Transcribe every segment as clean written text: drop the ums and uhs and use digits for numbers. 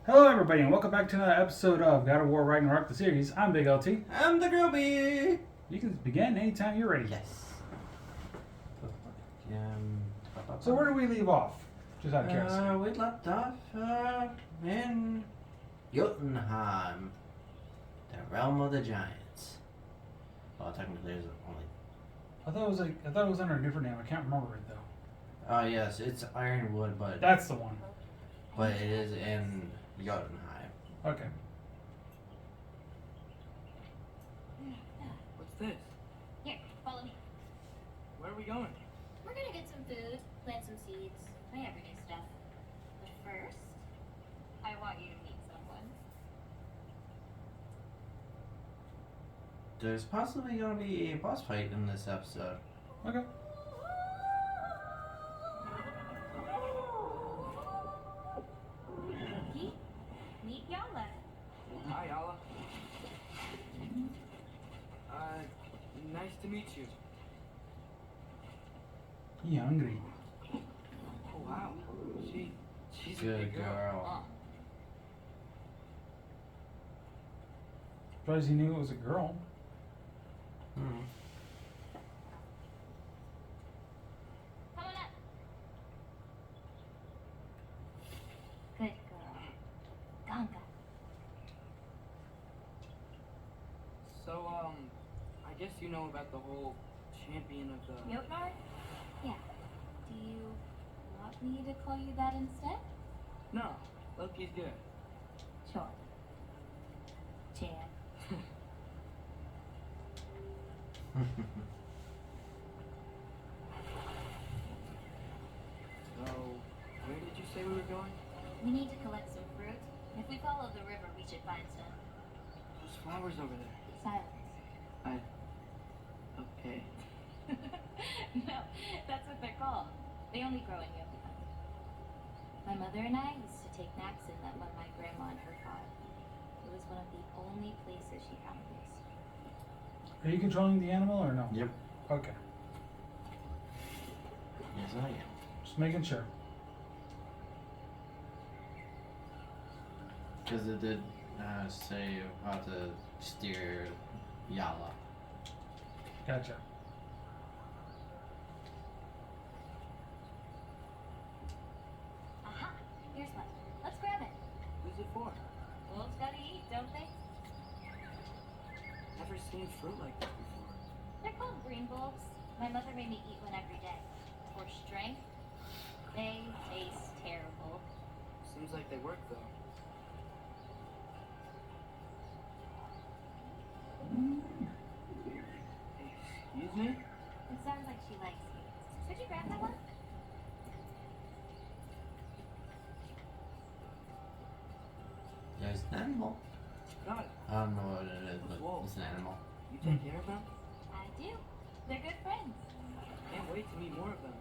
Hello, everybody, and welcome back to another episode of God of War Ragnarok, the series. I'm Big LT. I'm DaGroby. You can begin anytime you're ready. Yes. So where do we leave off? Just out of curiosity. We left off in Jotunheim, the realm of the giants. Well, technically, there's only. I thought it was under a different name. I can't remember it though. Oh yes, it's Ironwood, but That's the one. it is in Jotunheim. Okay. What's this? Here, follow me. Where are we going? We're gonna get some food, plant some seeds, my everyday stuff. But first, I want you to meet someone. There's possibly gonna be a boss fight in this episode. Okay. Loki, meet Yala. Hi, Yala. Nice to meet you. You hungry? Oh wow, she's a Good big girl. Huh? Surprised you knew it was a girl. Hmm. Come on up. Good girl. Ganga. So I guess you know about the whole champion of the. Jotnar? Yeah. Do you want me to call you that instead? No, Loki's good. Sure. Champ. So, where did you say we were going? We need to collect some fruit. If we follow the river, we should find some. Those flowers over there. Silence. Okay. No, that's what they're called. They only grow in Yokohama. My mother and I used to take naps in them on my grandma and her farm. It was one of the only places she found these. Are you controlling the animal or no? Yep. Okay. Yes, I am. Just making sure. Because it did say how to steer Yala. Gotcha. Aha! Here's one. Let's grab it. Who's it for? Wolves gotta eat, don't they? Never seen fruit like this before. They're called green bulbs. My mother made me eat one every day. For strength, they taste terrible. Seems like they work though. Excuse me? It sounds like she likes you. Could you grab that one? There's an animal. Got it. I don't know what it is, but Whoa. it's an animal. You take care of them? I do. They're good friends. Can't wait to meet more of them.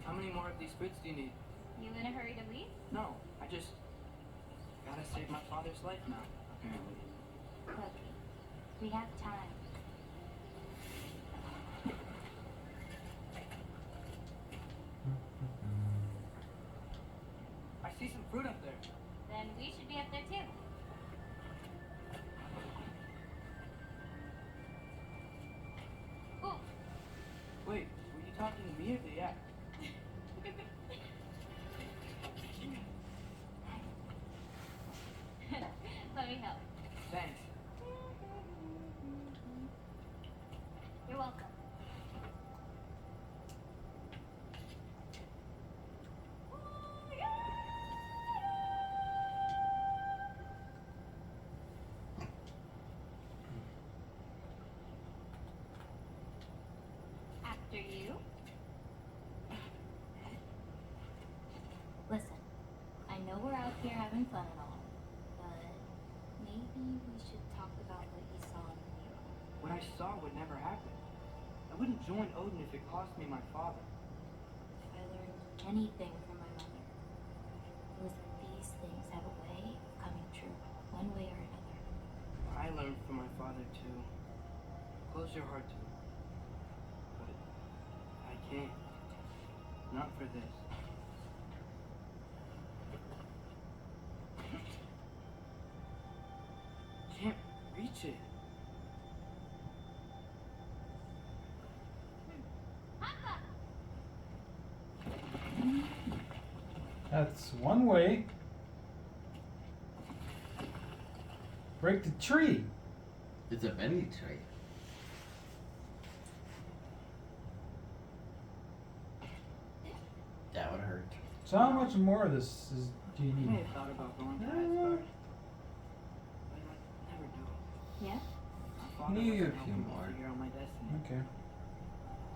How many more of these fruits do you need? You in a hurry to leave? No, I just gotta save my father's life now, apparently. Loki, we have time. I see some fruit up there. Then we should be up there too. Ooh. Wait, were you talking to me or the yak? Let me help. Thanks. You're welcome. After you. Listen, I know we're out here having fun and all, but maybe we should talk about what you saw in the mirror. What I saw would never happen. I wouldn't join Odin if it cost me my father. If I learned anything from my mother, it was that these things have a way of coming true, one way or another. I learned from my father too. Close your heart to it. can't. Not for this. Can't reach it. That's one way. Break the tree. It's a bendy tree. That would hurt. So how much more of this do you I may need? have thought about going to Asgard, but I never do it. Yeah? My father Maybe a wasn't few helping me more. figure out my destiny. Okay.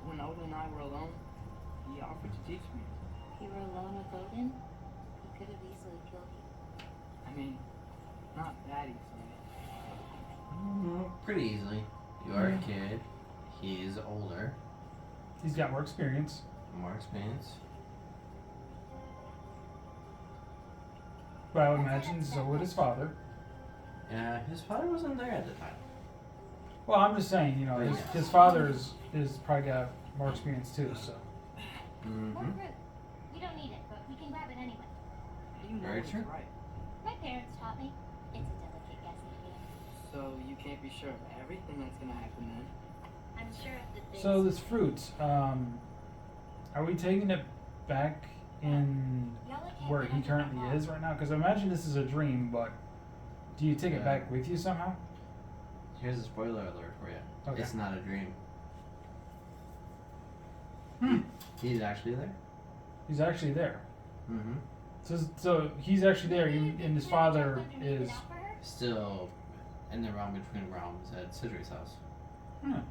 When Odin and I were alone, he offered to teach me. You were alone with Odin? He could have easily killed you. I mean, not that easily. Pretty easily. You are a kid. He's older. He's got more experience. More experience. But I would imagine so would his father. Yeah, his father wasn't there at the time. Well, I'm just saying, his father is probably got more experience too, so. More fruit. We don't need it, but we can grab it anyway. How do you know Very what's true. right? My parents taught me. It's a delicate guessing game. So you can't be sure of everything that's gonna happen then. I'm sure of the things. So this fruit, are we taking it back in Y'all can't where get he under currently that wall. is right now? Because I imagine this is a dream, but do you take it Yeah. back with you somehow? Here's a spoiler alert for you. Okay. It's not a dream. Hmm. He's actually there. He's actually there. Mm-hmm. So he's actually there, Maybe you and could his jump father underneath is. it out for her? Still in the realm between realms at Sidri's house. How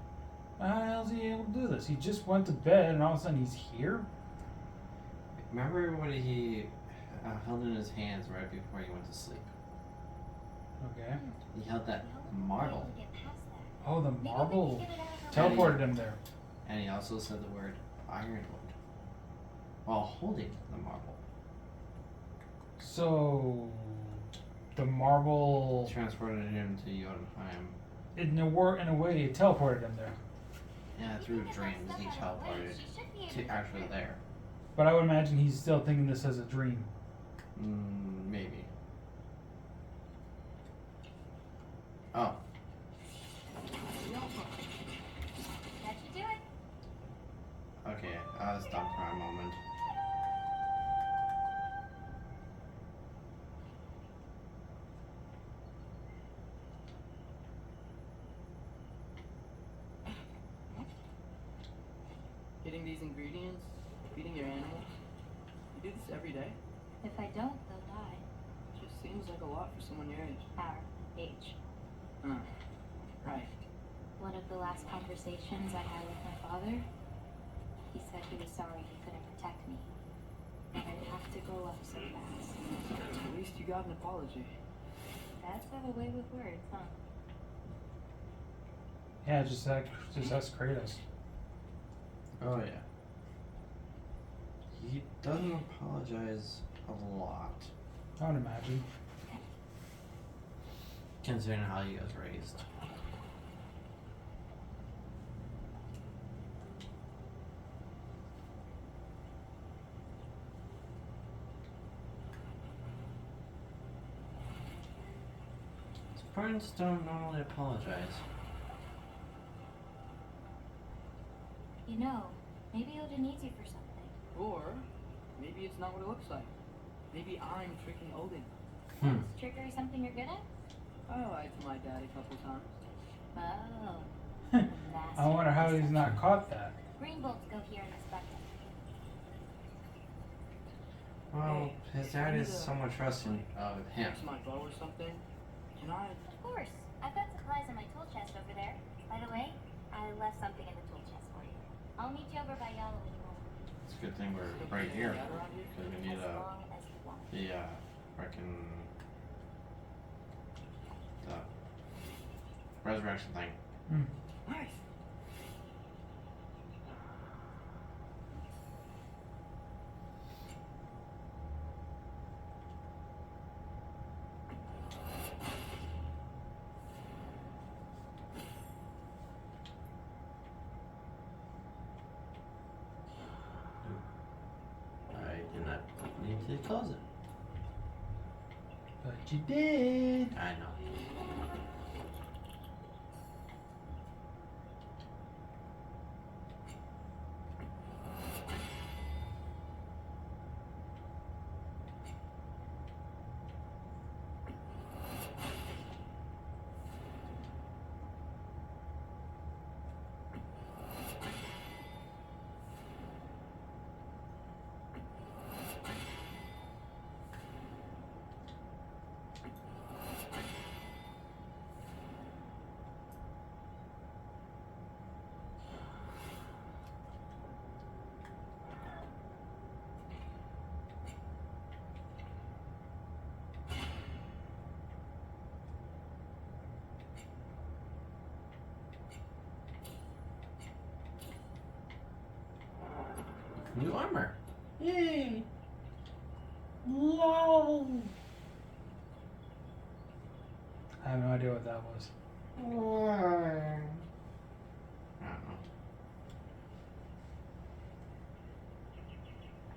the hell is he able to do this? He just went to bed, and all of a sudden he's here. Remember when he held in his hands right before he went to sleep? Okay. He held that Y'all wouldn't be marble. able to get past that. Oh, the Maybe we could marble get it out of her teleported him there. And he also said the word ironwood while holding the marble. So the marble, Transported him to Jotunheim. in a way, it teleported him there. Yeah, through dreams he teleported to actually there. But I would imagine he's still thinking this as a dream. Maybe. Oh, That should do it. okay. I was stumped for a moment. Getting these ingredients, feeding your animals. You do this every day? If I don't, they'll die. Just seems like a lot for someone your age. Our age. Right. One of the last conversations I had with my father, he said he was sorry he couldn't protect me. And I'd have to grow up so fast. At least you got an apology. Dads have a way with words, huh? Yeah, just us Kratos. Oh yeah. He doesn't apologize a lot, I would imagine. considering how he was raised. Parents don't normally apologize. You know, maybe Odin needs you for something. Or maybe it's not what it looks like. Maybe I'm tricking Odin. Hmm. Is trickery something you're good at? I lied to my dad a couple times. Oh. I wonder how he's not caught that. Green bolts go here and inspect it. Well, his dad is somewhat trusting of him. Fix my bow or something. Can I? Of course. I've got supplies in my tool chest over there. By the way, I left something in the tool chest for you. I'll meet you over by Yellow when you want. It's a good thing we're right here because we need As long as you want. the frickin' the resurrection thing. Nice. close it. But you did. I know. New armor. Yay! Lol. I have no idea what that was. I don't know.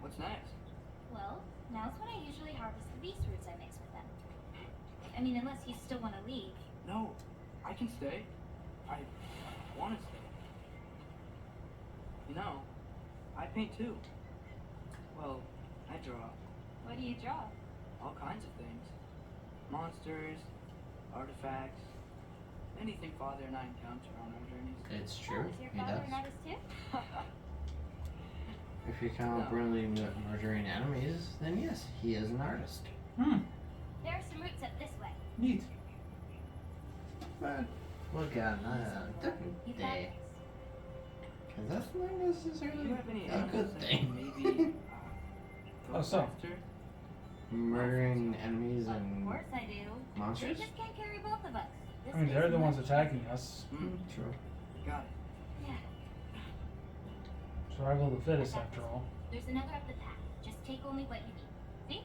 What's next? Well, now's when I usually harvest the beast roots I mix with them. I mean, unless you still want to leave. No, I can stay. I want to stay. You know, I paint too. Well, I draw What do you draw? all kinds of things. Monsters, artifacts, anything Father and I encounter on our journeys. It's true. Is your He father does. an artist too? If you count No. brilliantly murdering enemies, then yes, he is an artist. Hmm. There are some roots up this way. Neat. But look at a different You got day. this. Because that's not Do necessarily you have any a animals good that thing. maybe Oh, go so. after? Murdering enemies Of and course I do. They monsters? just can't carry both of us. This I mean, they're is the ones much- attacking us. True. Got it. Yeah. Survival of the fittest, after all. There's another up the path. Just take only what you need. See?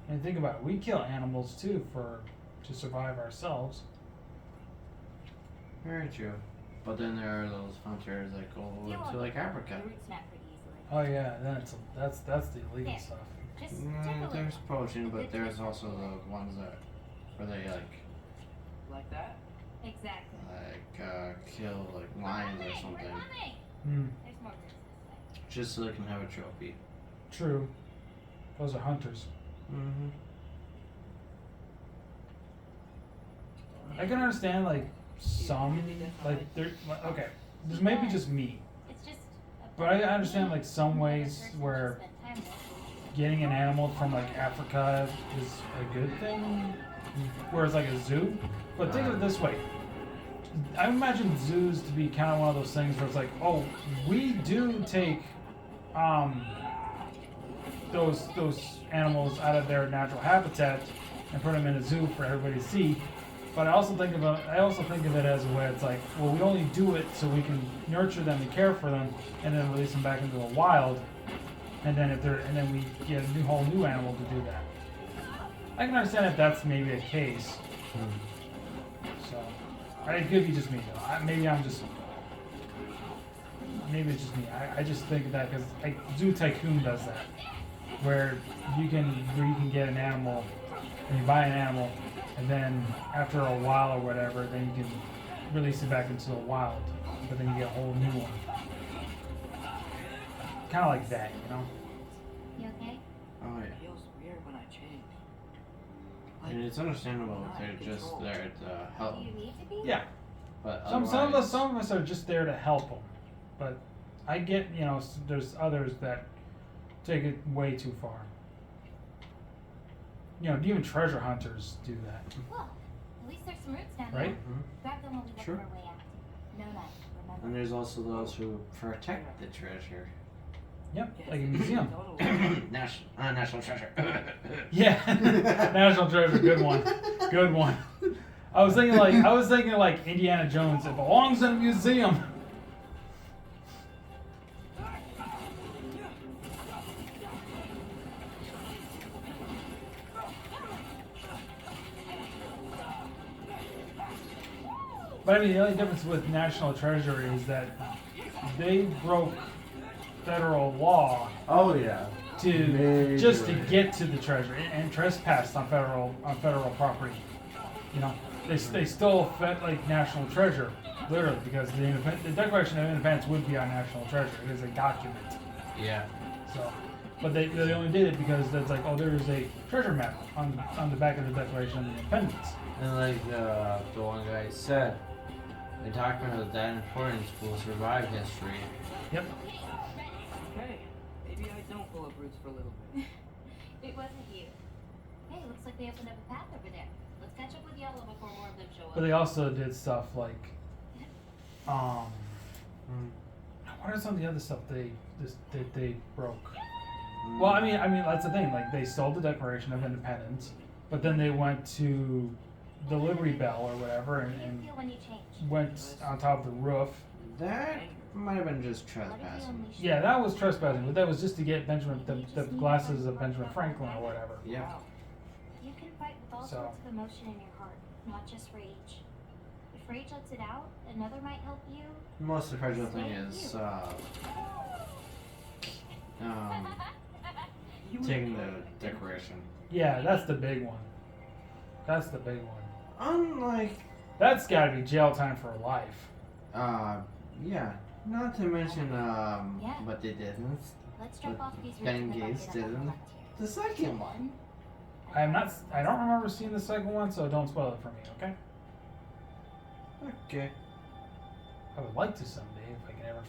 And think about it, we kill animals too to survive ourselves. Very true. But then there are those hunters that go You into won't- like Africa. The roots snap pretty easily. Oh yeah, then that's the illegal There. stuff. Just take a look. There's poaching, but there's also the ones that where they Like that? Exactly. kill like lions or We're something, coming. Hmm. There's more roots this way. just so they can have a trophy. True. Those are hunters. Mm-hmm. I can understand like some like there. Okay, this may be just me, It's just. a but I part of understand me like some and the ways person you where spend time with. getting an animal from like Africa is a good thing, whereas like a zoo. But think of it this way. I imagine zoos to be kind of one of those things where it's like, oh, we do take those animals out of their natural habitat and put them in a zoo for everybody to see. But I also think of it as a way it's like, well, we only do it so we can nurture them and care for them, and then release them back into the wild. And then we get a whole new animal to do that. I can understand if that's maybe a case. So, it could be just me though. Maybe it's just me. I just think that because Zoo Tycoon does that, where you can get an animal, and you buy an animal, and then after a while or whatever, then you can release it back into the wild, but then you get a whole new one. Kind of like that, you know? You okay? Oh It yeah. feels weird when I change. And it's understandable if they're just there to help. Do you need to be? Yeah. But Some of otherwise- us are just there to help them, but I get, there's others that take it way too far. Even treasure hunters do that, Well, at least there's some roots down right? there. Grab them while we look Sure. for a way out. No knife, remember? And there's also those who protect the treasure. Yep, Yes, like a museum. totally. National treasure. Yeah, National Treasure, good one, good one. I was thinking like Indiana Jones. It belongs in a museum. But I mean, the only difference with National Treasure is that they broke federal law Oh yeah. to just to Majorly. get to the treasure and trespassed on federal property. You know, they still fed like national treasure, literally, because the Declaration of Independence would be on national treasure. It is a document. Yeah. So, but they only did it because it's like, oh, there is a treasure map on the back of the Declaration of Independence. And like the one guy said, a document of that importance will survive history. Yep. Okay, maybe I don't pull up roots for a little bit. It wasn't you. Hey, looks like they opened up a path over there. Let's catch up with Yellow before more of them show up. But they also did stuff like, what are some of the other stuff they broke? Well, I mean that's the thing. Like they stole the Declaration of Independence, but then they went to the Liberty Bell or whatever How do you and feel when you change? went on top of the roof. That might have been just What if you trespassing. unleash Yeah, that was trespassing, but that was just to get the glasses of Benjamin Franklin or whatever. Yeah. Wow. You can fight with all So- sorts of emotion in your heart, not just rage. If rage lets it out, another might help you. The most surprising thing is You taking were the Declaration. Yeah, that's the big one. That's the big one. Unlike, That's got to be jail time for life. yeah. Not to mention, what they didn't. Let's drop But off these Ben roots in the Gates bucket on the didn't. left The second one. here. I don't remember seeing the second one, so don't spoil it for me, okay? Okay. I would like to someday if I can ever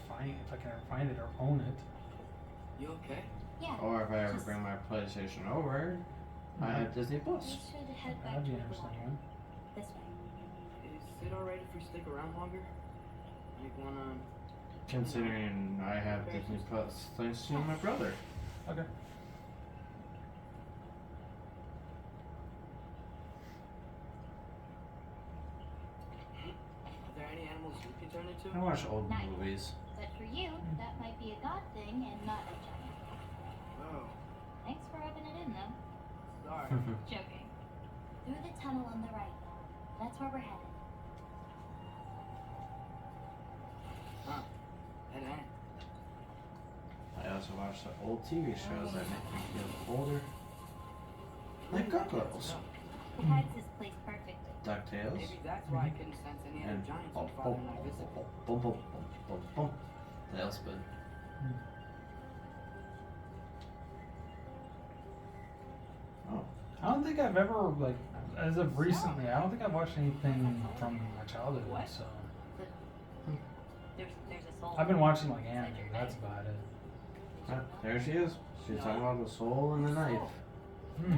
find it or own it. You okay? Yeah. Or if I ever bring my PlayStation over, I have Disney We Plus. should head back That'd to be the interesting, water. man. This way. Is it alright if we stick around longer? Like wanna... Considering I have Disney Plus thanks to my brother. Okay. Are there any animals you can turn into? I watch old Nice. movies. But for you, that might be a god thing and not a giant. Oh, Thanks for rubbing it in, though. sorry. Joking. Through the tunnel on the right. That's where we're headed. Huh. That ain't. I also watch the old TV shows that make me feel older. Like Gargoyles, It hides this place perfectly. DuckTales, Maybe that's why I couldn't sense any other and giants boom, when Father boom, and I visited. boom, boom, boom, boom, boom. Tailspin. Oh, I don't think I've ever like, as of recently, I don't think I've watched anything from my childhood. What? So There's a soul. I've been watching like anime. That's about it. ah, there she is. She's talking about the soul and the knife. Hmm.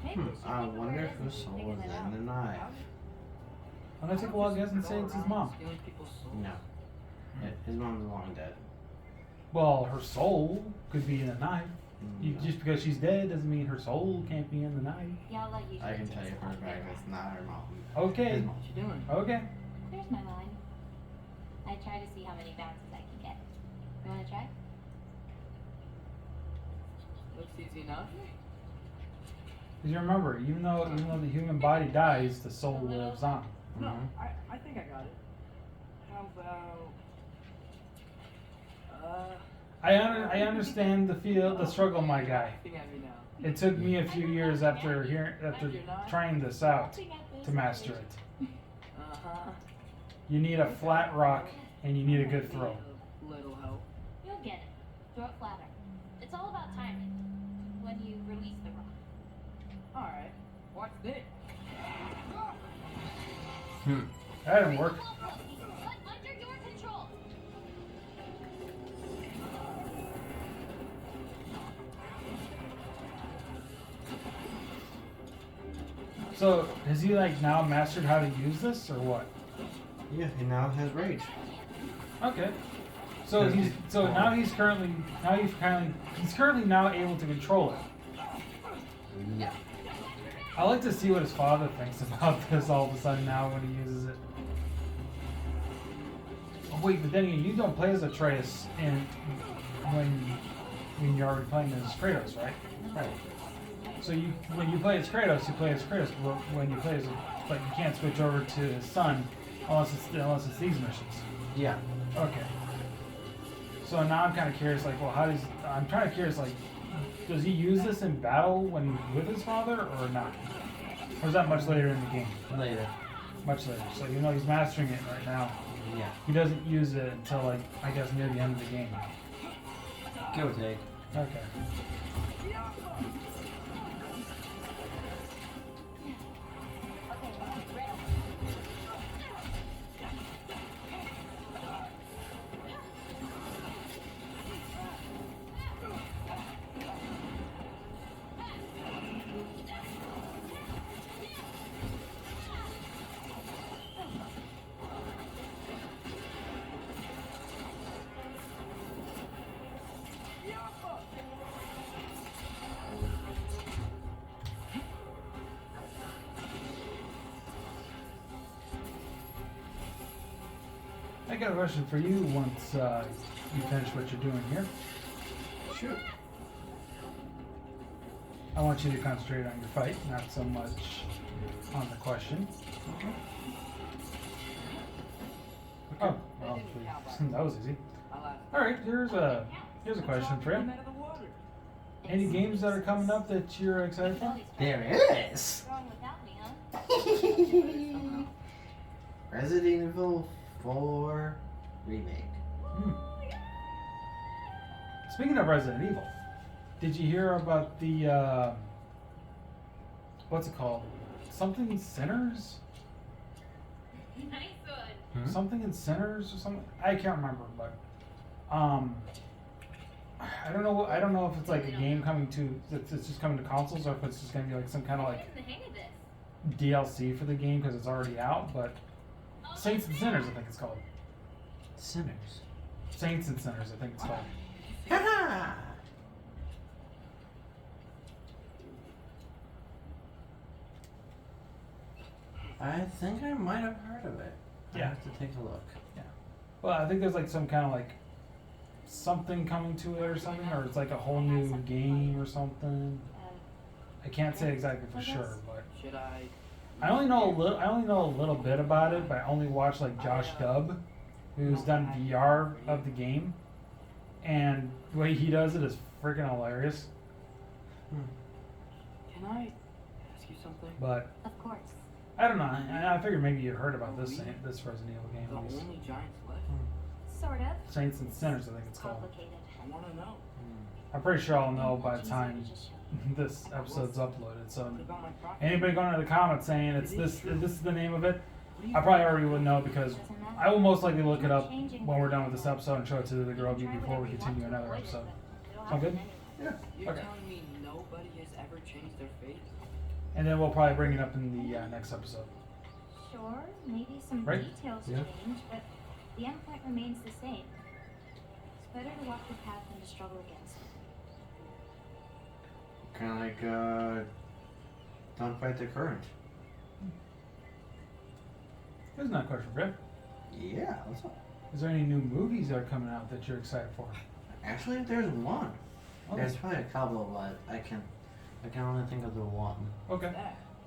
Maybe we should I take a wonder word if the and soul figure is that out. in the knife. I'm gonna take a wild guess and say it's his mom. Stealing people's souls. No. His mom's long dead. Well, her soul could be in a knife. No. Just because she's dead doesn't mean her soul can't be in the knife. Y'all usually I can take tell you some for a of fact their it's not her mom. Okay. His mom. What you doing? Okay. There's my line. I try to see how many bounces I can get. You wanna try? Looks easy enough. Because you remember, even though the human body dies, the soul lives on. No, Mhm. I think I got it. How about... I understand the struggle, my guy. Laughing at me now. It took me a few years after trying this out to master it. Uh-huh. You need a flat rock and you need a good throw. A little help. You'll get it. Throw it flatter. It's all about timing. When you release the rock. Alright. Watch this. That didn't work. But under your control. So has he like now mastered how to use this or what? Yeah, he now has rage. Okay. So he's currently now able to control it. Yeah. I like to see what his father thinks about this all of a sudden now when he uses it. Oh, wait, but then again, you don't play as Atreus when you're already playing as Kratos, right? Right. So when you play as Kratos, you play as Kratos. But when you play as but you can't switch over to his son unless it's these missions. Yeah. Okay. So now I'm kind of curious, like, well, I'm trying to curious, like, does he use this in battle when he's with his father or not? Or is that much later in the game? Later. Much later. So you know he's mastering it right now. Yeah. He doesn't use it until, like, I guess near the end of the game. Give or take. Okay. I got a question for you once you finish what you're doing here. Sure. I want you to concentrate on your fight, not so much on the question. Okay. Oh, well, that was easy. Alright, here's a question for you. Any games that are coming up that you're excited for? There is. Wrong without me, huh? Resident Evil 4 remake. Speaking of Resident Evil, did you hear about the what's it called? Something Sinners? Nice one. Something in Sinners or something? I can't remember, but I don't know. I don't know if it's like a game coming to. It's just coming to consoles, or if it's just gonna be like some kind of like I'm getting the hang of this. DLC for the game because it's already out. But Saints and Sinners, I think it's called. Sinners. Saints and Sinners, I think it's called. Haha! I think I might have heard of it. I Yeah. have to take a look. Well, I think there's like some kind of like something coming to it or something, or it's like a whole new game or something. I can't say exactly for sure, but Should I? I only know a little bit about it, but I only watched like Josh Dubb, who's done VR of the game, and the way he does it is freaking hilarious. Can I ask you something? But Of course. I don't know. I figured maybe you'd heard about this Resident Evil game. The At least. only giants left. Sort of. Saints and Sinners, I think it's called. Complicated. I want to know. I'm pretty sure I'll know by the Easier time to just show. this episode's uploaded. So What about my property? anybody going to the comments saying it's this is the name of it, What do you I probably already would know because Doesn't matter. I will most likely look it up when we're done with this episode and show it to the DaGroby Try before we whatever you continue want to another avoid it, episode. but it'll Sound good? happen anyway. Yeah. You're Okay. telling me nobody has ever changed their fate? And then we'll probably bring it up in the next episode. Sure, maybe some Right? details Yeah. change, but the end point remains the same. It's better to walk the path than to struggle against it. Kind of like, don't fight the current. Here's another question for you. Yeah, what's up? Is there any new movies that are coming out that you're excited for? Actually, there's one. Oh, There's probably a couple, but I can only think of the one. okay.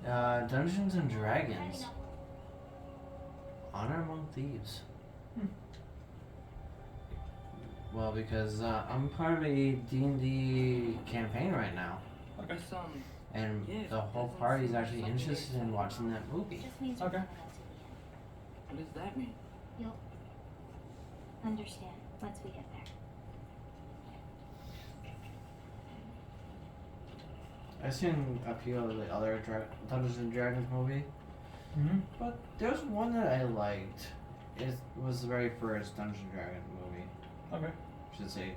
That. Dungeons and Dragons. Honor Among Thieves. Well, because I'm part of a D&D campaign right now, Okay. Some. and Yeah, the whole doesn't party's seem actually something interested in watching that movie. Just means Okay. we're coming out to the What does that mean? end. You'll understand once we get there. I've seen a few of the other Dungeons and Dragons movie, Mm-hmm. but there's one that I liked. It was the very first Dungeons and Dragons movie. Okay. I should say,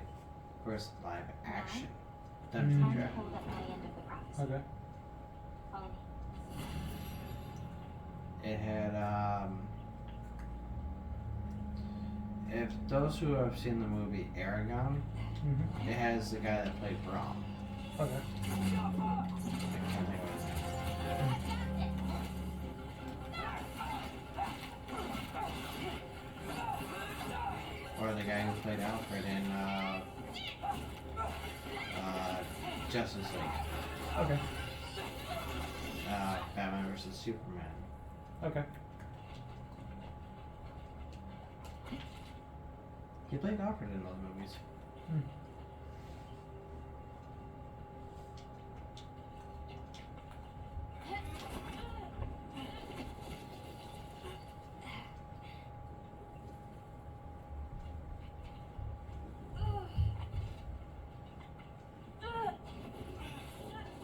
first live action Mm. Dungeons and Time to Dragons. hold up my end of the prophecy. Okay. Follow me. It had if those who have seen the movie Aragon, Mm-hmm. it has the guy that played Brom. Okay. I can't think of his name. Or the guy who played Alfred in Justice League. Okay. Batman vs Superman. He played Alfred in those movies. Hmm.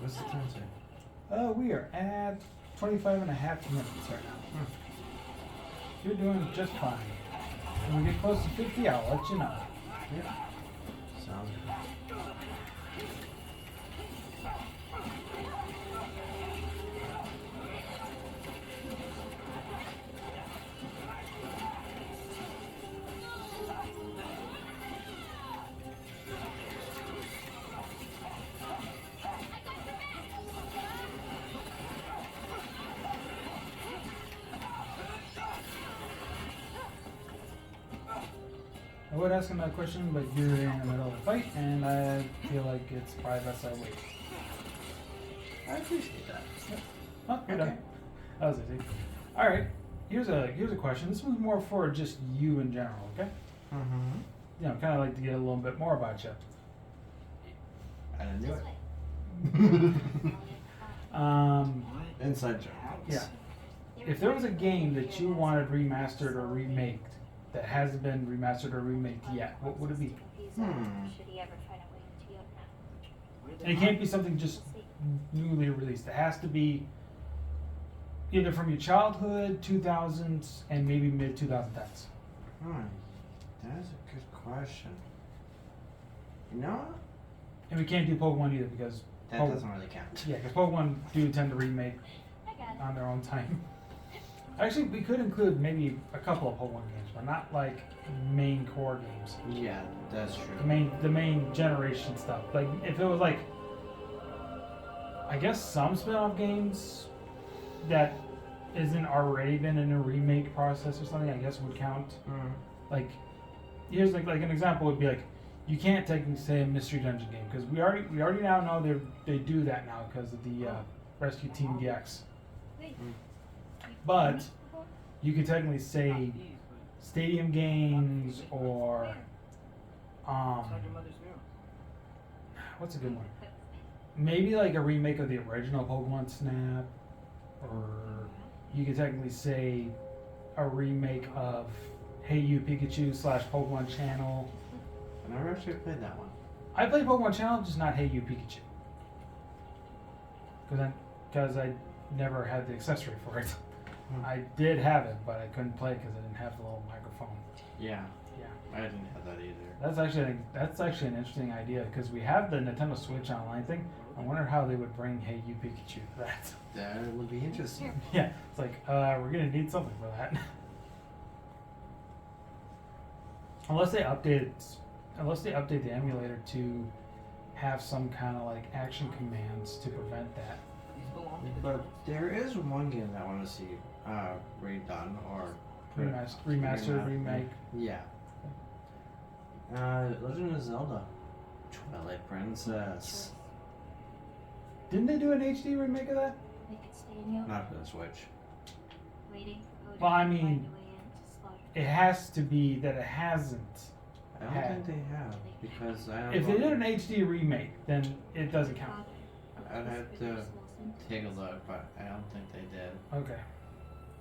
What's the time, sir? We are at 25 and a half minutes right now. You're doing just fine. When we get close to 50, I'll let you know. Yeah. Sounds good. I would ask another question, but you're in the middle of a fight, and I feel like it's probably best I wait. I appreciate that. Oh, you're done. That was easy. All right. Here's a question. This one's more for just you in general, okay? Mm-hmm. You know, kind of like to get a little bit more about you. I didn't do This it. way. Inside joke. Yeah. If there was a game that you wanted remastered or remaked that hasn't been remastered or remaked yet, what would it be? Should he ever find a way into Yotna? And it can't be something just newly released. It has to be either from your childhood, 2000s, and maybe mid 2010s. That is a good question. You know what? And we can't do Pokemon either because That doesn't really count. yeah, because Pokemon do tend to remake I got it. on their own time. Actually, we could include maybe a couple of Pokemon games, but not like main core games. Yeah, that's The true. main generation stuff. Like if it was like, I guess some spin-off games that isn't already been in a remake process or something, I guess would count. Like, here's like an example would be like, you can't technically say a Mystery Dungeon game because we already now know they do that now because of the Rescue Team DX. Wait. But you could technically say stadium games or Inside your mother's mirror. what's a good one? Maybe like a remake of the original Pokemon Snap, or you could technically say a remake of Hey You Pikachu / Pokemon Channel. I never actually played that one. I played Pokemon Channel, just not Hey You Pikachu, because I never had the accessory for it. I did have it, but I couldn't play because I didn't have the little microphone. Yeah, Yeah, I didn't have that either. that's actually an interesting idea because we have the Nintendo Switch Online thing. I wonder how they would bring Hey You Pikachu to that. That would be interesting. Yeah, it's like we're gonna need something for that. Unless they update the emulator to have some kind of like action commands to prevent that. These belong to the But girls. there is one game that I want to see redone or Remaster, remake. Yeah. Legend of Zelda, Twilight Princess. Didn't they do an HD remake of that? They could stay in Yotna, Not for the Switch. waiting for Odin Well, I to mean, find a way in to slaughter. It has to be that it hasn't. I don't think they have because I don't If they know. did an HD remake, then it doesn't count. I'd have to take a look, but I don't think they did. Okay.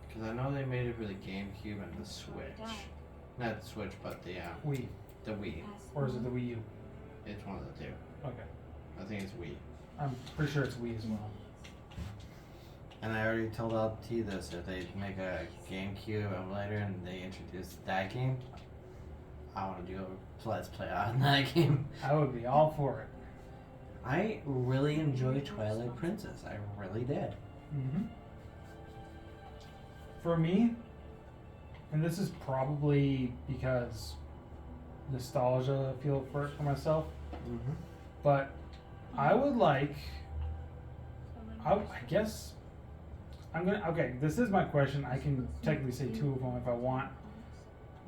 Because I know they made it for the GameCube and the Switch. Not the Switch, but the Wii. Wii. Or is it the Wii U? It's one of the two. Okay. I think it's Wii. I'm pretty sure it's Wii as well. And I already told LT this, if they make a GameCube emulator and they introduce that game, I want to do a Let's Play on that game. I would be all for it. I really enjoyed Twilight Princess. I really did. Mm-hmm. For me, and this is probably because nostalgia feel for it for myself, Mm-hmm. but I would like, I guess, okay, this is my question. I can technically say two of them if I want,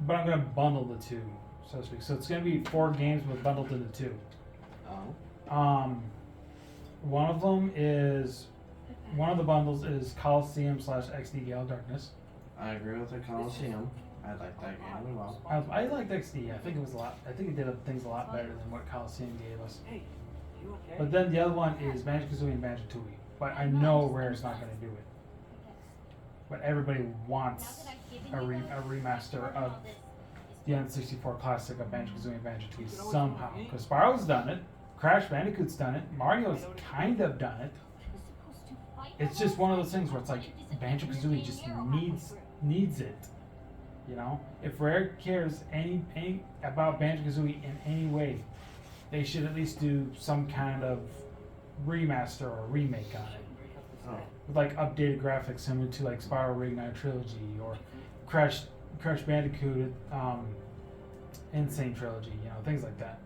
but I'm gonna bundle the two, so to speak. So it's gonna be 4 games but bundled into 2. Oh. One of the bundles is Coliseum / XD Gale Darkness. I agree with the Coliseum. I like that game as well. I liked XD. I think it was a lot. I think it did things a lot better than what Coliseum gave us. Hey, you okay? But then the other one is Banjo-Kazooie and Banjo-Tooie. But I know Rare's not going to do it. But everybody wants a remaster of the N64 classic of Banjo-Kazooie and Banjo-Tooie somehow. Because Spyro's done it, Crash Bandicoot's done it, Mario's kind of done it. It's just one of those things where it's like Banjo-Kazooie just needs it. You know, if Rare cares any about Banjo-Kazooie in any way, they should at least do some kind of remaster or remake on it. Oh. With like updated graphics similar to like Spyro Reignite Trilogy or Crash Bandicoot Insane Trilogy, you know, things like that.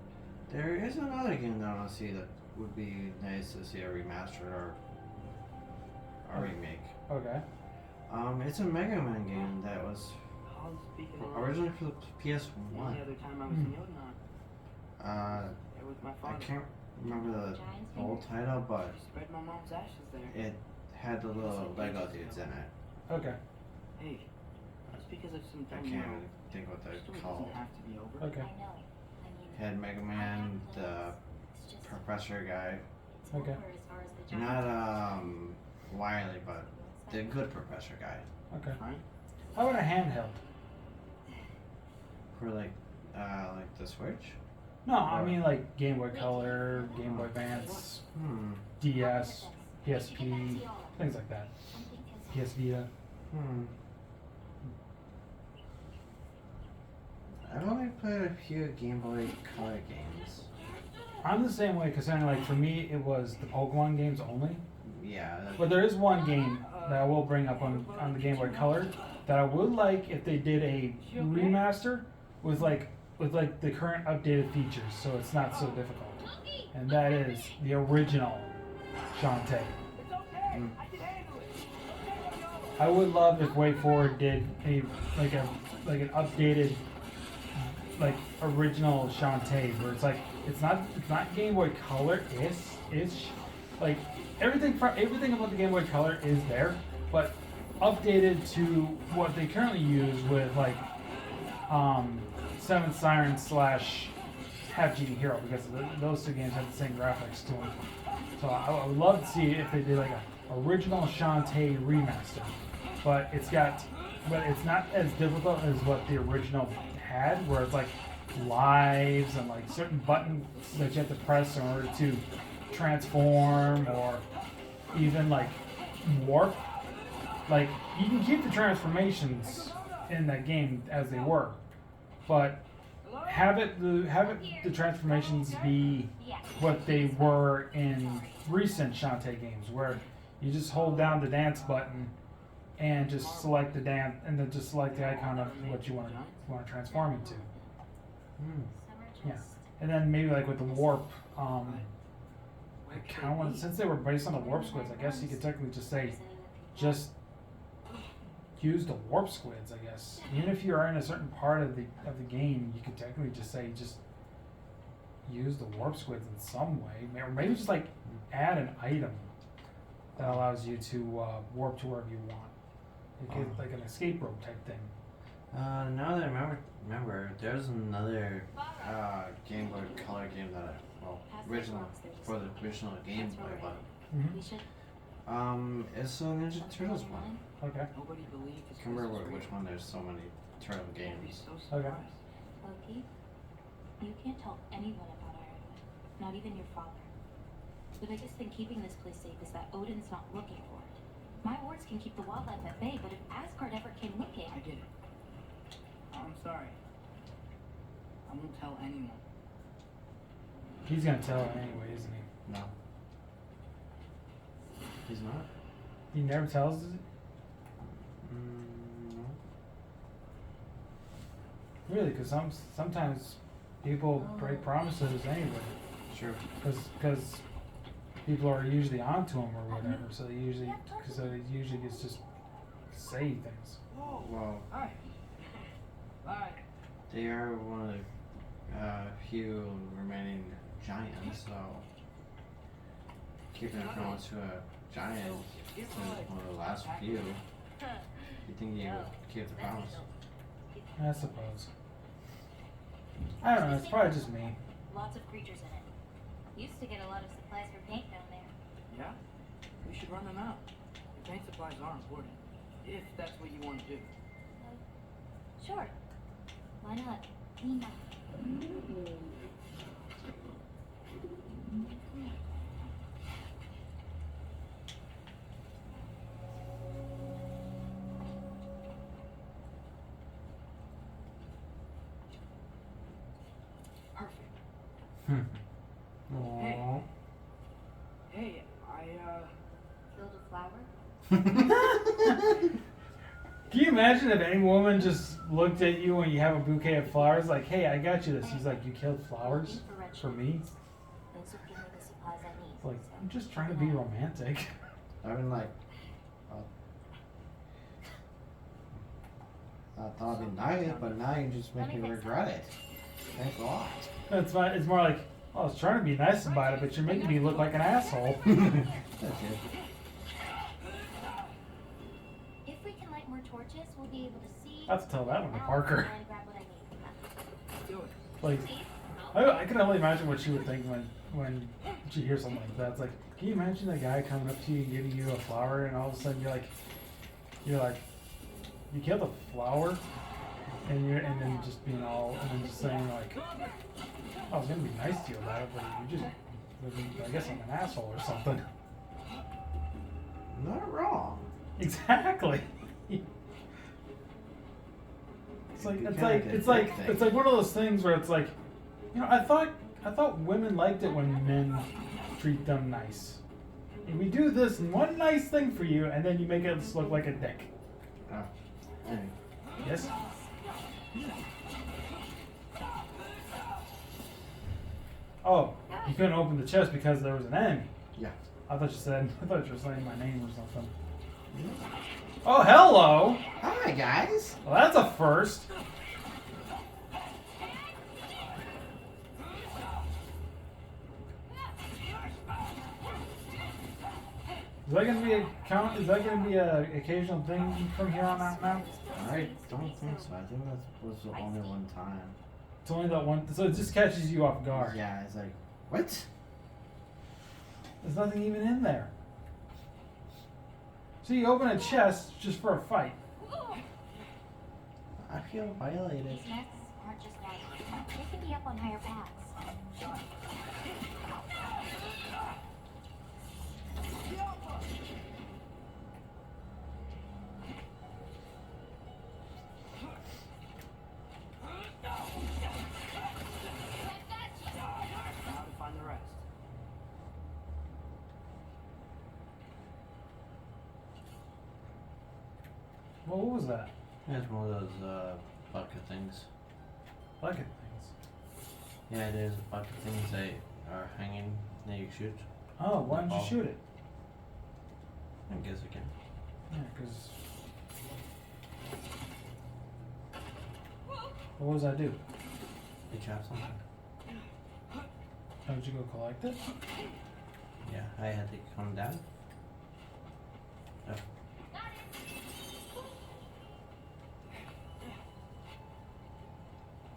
There is another game that I want to see that would be nice to see a remaster or a remake. Okay. It's a Mega Man game that was originally for the The PS1. only other time I was in Yodenon, it was my I father. can't remember the whole title, but She spread my mom's ashes there. it had the little Lego dudes in it. Okay. Hey, just because of some I dumb can't rule, really think what the they're story called. doesn't have to be over. Okay. Had Mega Man, the Professor guy, Okay. not Wily, but the good Professor guy. Okay. Right? How about a handheld? For like the Switch. No, I mean like Game Boy Color, Game Boy Advance, DS, PSP, things like that. PS Vita. I've only played a few Game Boy Color games. I'm the same way, considering like for me it was the Pokemon games only. Yeah. But there is one game that I will bring up on the Game Boy Color that I would like if they did a remaster with like the current updated features, so it's not so difficult. And that is the original Shantae. I would love if WayForward did an updated original Shantae where it's not Game Boy Color ish like everything about the Game Boy Color is there, but updated to what they currently use with like Seven Sirens / Half Genie Hero, because those two games have the same graphics to them. So I would love to see if they did like a original Shantae remaster, but it's not as difficult as what the original had, where it's like lives and like certain buttons that you have to press in order to transform, or even like warp. Like you can keep the transformations in that game as they were, but have the transformations be what they were in recent Shantae games, where you just hold down the dance button and just select the dance, and then just select the icon of what you want to transform into. Yeah, and then maybe like with the warp, since they were based on the warp squids, I guess you could technically just say, just use the warp squids. I guess even if you're in a certain part of the game, you could technically just say use the warp squids in some way, or maybe just like add an item that allows you to warp to wherever you want, like an escape rope type thing. Now that I remember, there's another Game Boy Color game that for the original Game Boy, but it's a Ninja Turtles one. Okay. Nobody believed I can't remember which one. There's so many turtle games. Okay. Loki, you can't tell anyone about Ironwood, not even your father. The biggest thing keeping this place safe is that Odin's not looking for it. My wards can keep the wildlife at bay, but if Asgard ever came looking... I get it. I'm sorry. I won't tell anyone. He's gonna tell her anyway, isn't he? No. He's not? He never tells it? No. Really, because sometimes people break promises anyway. Sure. Because people are usually onto them or whatever, so they usually just say things. Well, Hi. Bye. they are one of the few remaining giants, so keeping a promise to a giant is one of the last few. You think you would keep the promise? I suppose. I don't know, it's probably just me. Lots of creatures in it. Used to get a lot of supplies for paint down there. Yeah? We should run them out. The paint supplies are important. If that's what you want to do. Sure. Why not? Nina. Perfect. Aww. Hey, Killed a flower? Can you imagine if any woman just looked at you when you have a bouquet of flowers, like, hey, I got you this. He's like, you killed flowers for me? Those will give me the supplies I need. It's like, I'm just trying to be romantic. I mean, like, I thought it'd be nice, but now you just make me regret it. Thanks a lot. It's more like, oh, I was trying to be nice about it, but you're making me look like an asshole. That's it. If we can light more torches, we'll be able to see. I have to tell that one to Parker. And grab what I need. do it. Like, I can only imagine what she would think when she hears something like that. It's like, can you imagine a guy coming up to you and giving you a flower, and all of a sudden you're like, you killed a flower, and then just being all, and then just saying like, I was gonna be nice to you about it, but you just, I guess I'm an asshole or something. Not wrong. Exactly. It's like You it's can't like get it's like big it's like one of those things where it's like, you know, I thought women liked it when men treat them nice. And we do this one nice thing for you, and then you make us look like a dick. Oh. Anyway. Yes. Oh, you couldn't open the chest because there was an enemy. Yeah. I thought you were saying my name or something. Oh, hello. Hi, guys. Well, that's a first. Is that gonna be a count? Is that gonna be a occasional thing from here on out now? I don't think so. I think that was the only one time. It's only that one, so it just catches you off guard. Yeah, it's like, what? There's nothing even in there. So you open a chest just for a fight. I feel violated. These nests aren't just magic. They can be up on higher paths. Now to find the rest. Well, what was that? It's one of those bucket things. Bucket things. Yeah, there's a bucket things that are hanging that you shoot. Oh, why didn't you Oh. shoot it? I guess I can. Yeah, because. What does that do? Did you have something? How did you go collect it? Yeah, I had to come down. Oh.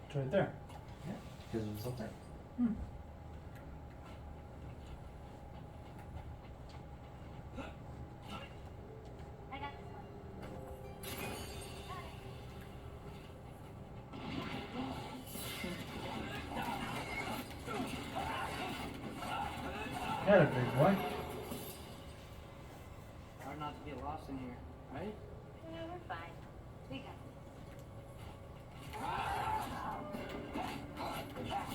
It's right there. Yeah, because it was up there. Hmm. I got this one. Had a big boy. Hard not to get lost in here, right? No, we're fine. We got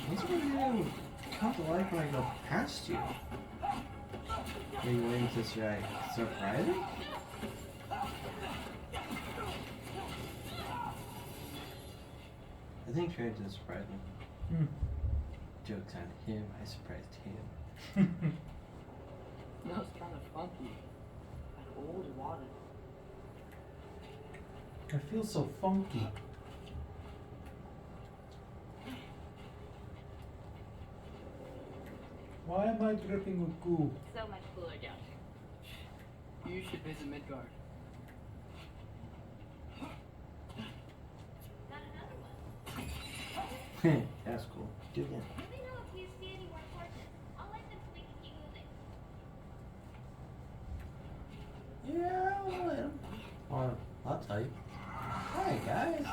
What's when you didn't come to life when I go past you? Are you waiting to surprise me? I think Trey did surprise me. Hmm. Joke's on him, I surprised him. Smells kind of funky. Like old water. I feel so funky. Why am I dripping with goo? so much cooler down here. You should visit Midgard. That's cool. Do it again. Let me know if you see any more torches. I'll light them so we can keep moving. Yeah, I'll let him. Or I'll tell you. Hi, guys.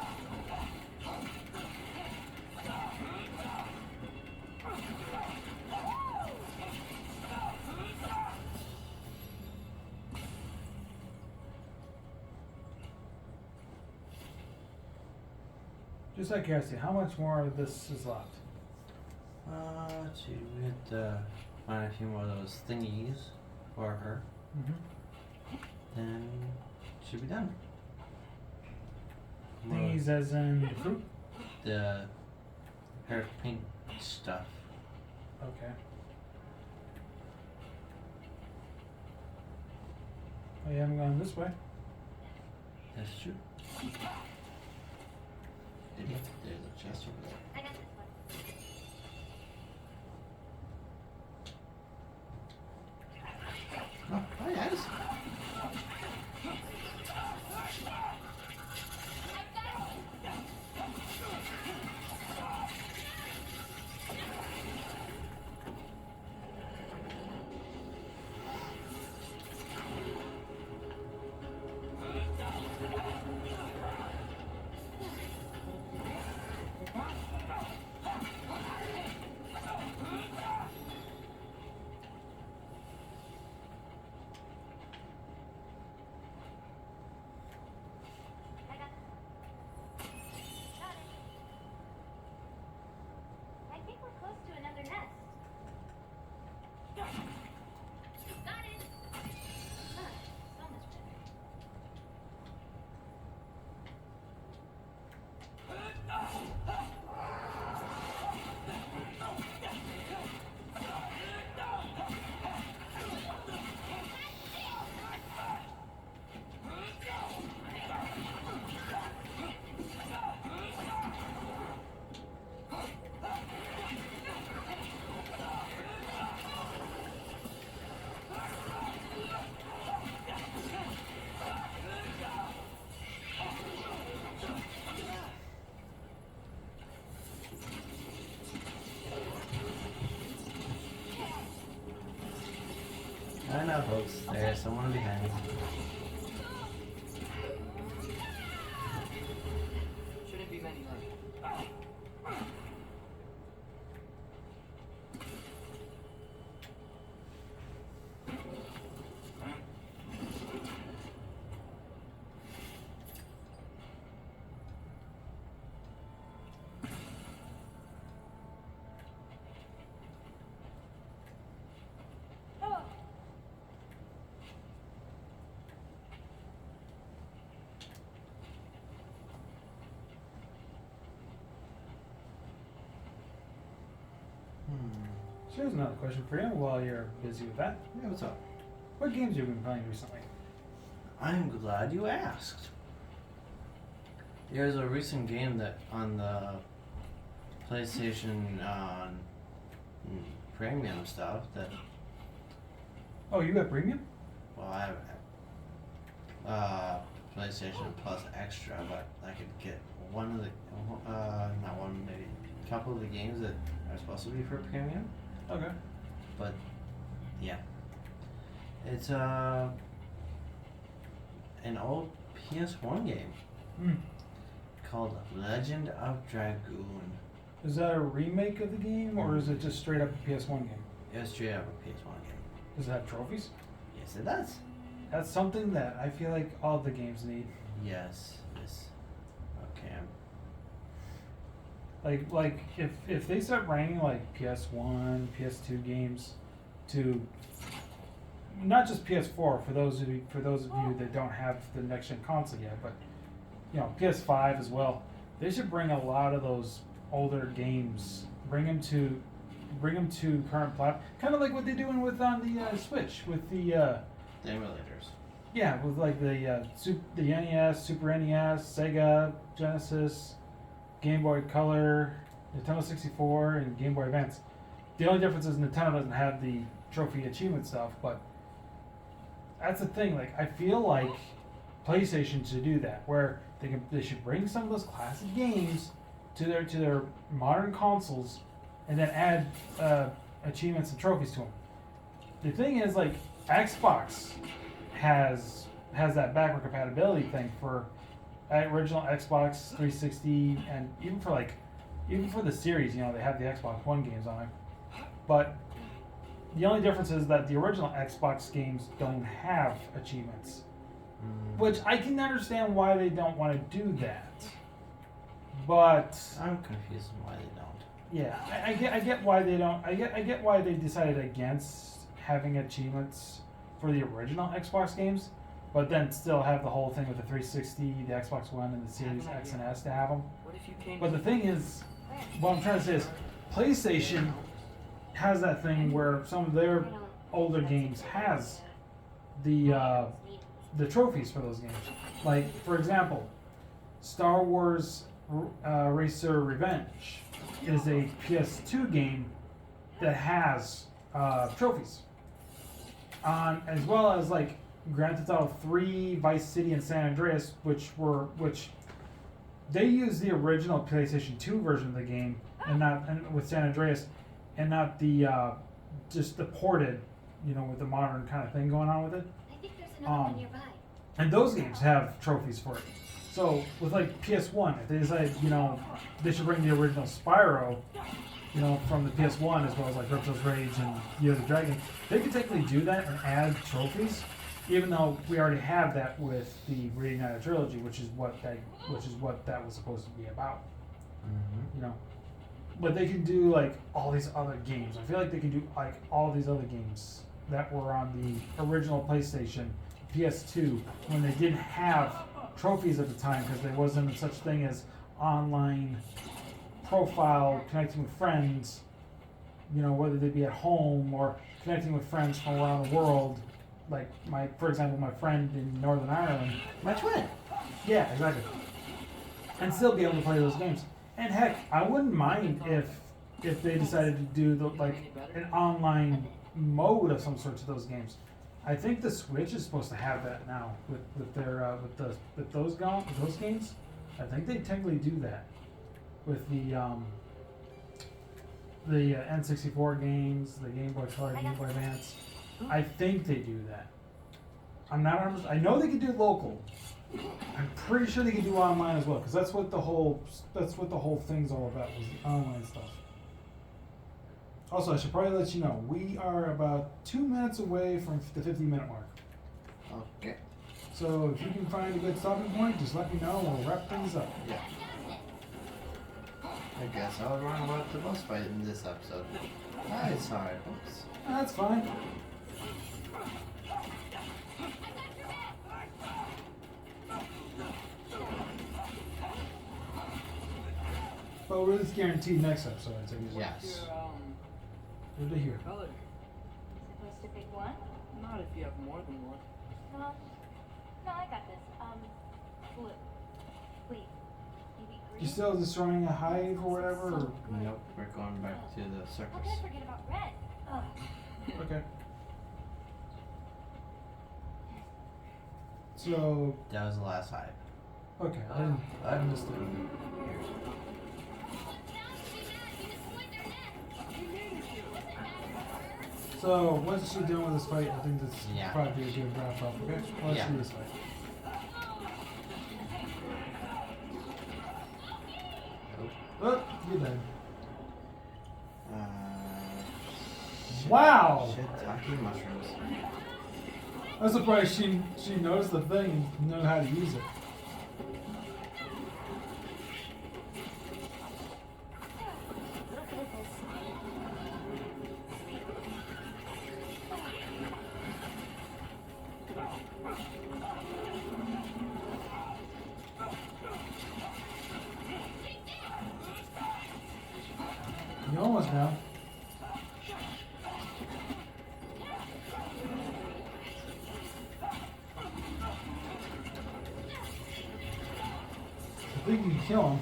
Just out of curiosity, how much more of this is left? Let's see. We have to find a few more of those thingies for her. Mm-hmm. Then should be done. Thingies as in the fruit? The hair paint stuff. Okay. Oh, you haven't gone this way. That's true. There's a chest over there. I got this one. Oh, hi guys. I got this one. Got it. I think we're close to another nest. Got it. Ah, so much better. I know, folks. There's someone behind me. Shouldn't be many left. Oh. Hmm. So here's another question for you while you're busy with that. Yeah, what's up? What games have you been playing recently? I'm glad you asked. There's a recent game that on the PlayStation premium stuff that Oh, you got premium? well I have PlayStation Plus Extra, but I could get one of the not one, maybe a couple of the games that are supposed to be for premium. Okay. But yeah, it's an old PS1 game Hmm. called Legend of Dragoon. Is that a remake of the game, or is it just straight up a PS1 game? It's straight up a PS1 game. Does it have trophies? Yes, it does. That's something that I feel like all the games need. Yes, this. Okay. Like if they start ranking like PS1, PS2 games to not just PS4 for those of you that don't have the next gen console yet, but you know PS5 as well. They should bring a lot of those older games, bring them to current platform, kind of like what they're doing with on the Switch with the The emulators. yeah, with like the NES, Super NES, Sega, Genesis, Game Boy Color, Nintendo 64, and Game Boy Advance. The only difference is Nintendo doesn't have the trophy achievement stuff, but that's the thing. Like, I feel like PlayStation should do that, where they should bring some of those classic games to their modern consoles, and then add achievements and trophies to them. The thing is, like, Xbox has that backward compatibility thing for original Xbox 360, and even for the series, you know, they have the Xbox One games on it. But the only difference is that the original Xbox games don't have achievements, which I can understand why they don't want to do that. But I'm confused on why they don't. yeah, I get why they don't. I get why they decided against having achievements for the original Xbox games, but then still have the whole thing with the 360, the Xbox One, and the Series X and S to have them. What if you came But the thing is, what I'm trying to say is, PlayStation has that thing where some of their older games has the trophies for those games. Like, for example, Star Wars Racer Revenge is a PS2 game that has trophies. As well as like Grand Theft Auto 3, Vice City, and San Andreas, which they use the original PlayStation 2 version of the game, and with San Andreas, and not the just the ported, you know, with the modern kind of thing going on with it. I think there's another one nearby. And those games have trophies for it. So with like PS1, if they decide, you know, they should bring the original Spyro, you know, from the PS1, as well as like Ripto's Rage and Year of the Dragon, they could technically do that and add trophies, even though we already have that with the Reignited trilogy, which is what that was supposed to be about. Mm-hmm. You know, but they can do like all these other games. I feel like they can do like all these other games that were on the original PlayStation, PS2, when they didn't have trophies at the time, because there wasn't such thing as online profile connecting with friends, you know, whether they be at home or connecting with friends from around the world. Like for example, my friend in Northern Ireland. My twin. Yeah, exactly. And still be able to play those games. And heck, I wouldn't mind if they decided to do an online mode of some sort to those games. I think the Switch is supposed to have that now with those games. I think they technically do that with the N64 games, the Game Boy Color, Game Boy Advance. I think they do that. I'm not 100%. I know they can do local. I'm pretty sure they can do online as well, because that's what the whole thing's all about, was the online stuff. Also, I should probably let you know, we are about 2 minutes away from the 50-minute mark. Okay. So if you can find a good stopping point, just let me know and we'll wrap things up. Yeah. I guess I was wrong about the boss fight in this episode. I'm sorry, folks. That's fine. But we're just guaranteed next episode, I think. Yes. Good to hear. Color. Supposed to pick one? Not if you have more than one. No, I got this. Blue. Wait, maybe green? You still destroying a hive or whatever? Or? Nope, we're going back to the How circus. could I forget about red? Oh. Okay. So, That was the last hive. okay, I understood. So, what's she doing with this fight? I think this Yeah. would probably be a good wrap up, okay? Let's Yeah. do this fight. Oh, you're dead. Wow! Shiitake mushrooms. I'm surprised she noticed the thing and knew how to use it. You almost know. I think you can kill him.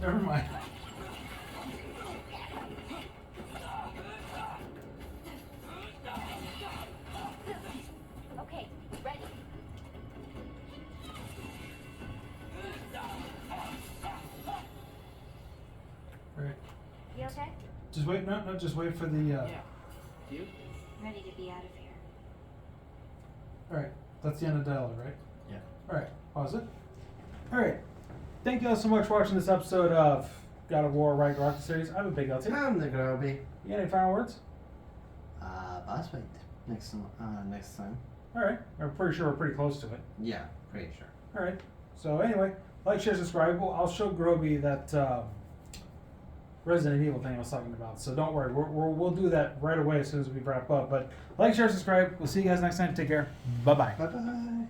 Never mind. Okay, ready. Just wait. No. Just wait for the. Yeah. You? Ready to be out of here. All right. That's the end of the dialogue, right? Yeah. All right. Pause it. All right. Thank you all so much for watching this episode of God of War Ragnarok series. I'm a big LT. I'm DaGroby. You got any final words? Boss fight next time. All right. I'm pretty sure we're pretty close to it. Yeah, pretty sure. All right. So anyway, like, share, subscribe. I'll show Groby that Resident Evil thing I was talking about. So don't worry. We'll do that right away as soon as we wrap up. But like, share, subscribe. We'll see you guys next time. Take care. Bye bye. Bye bye.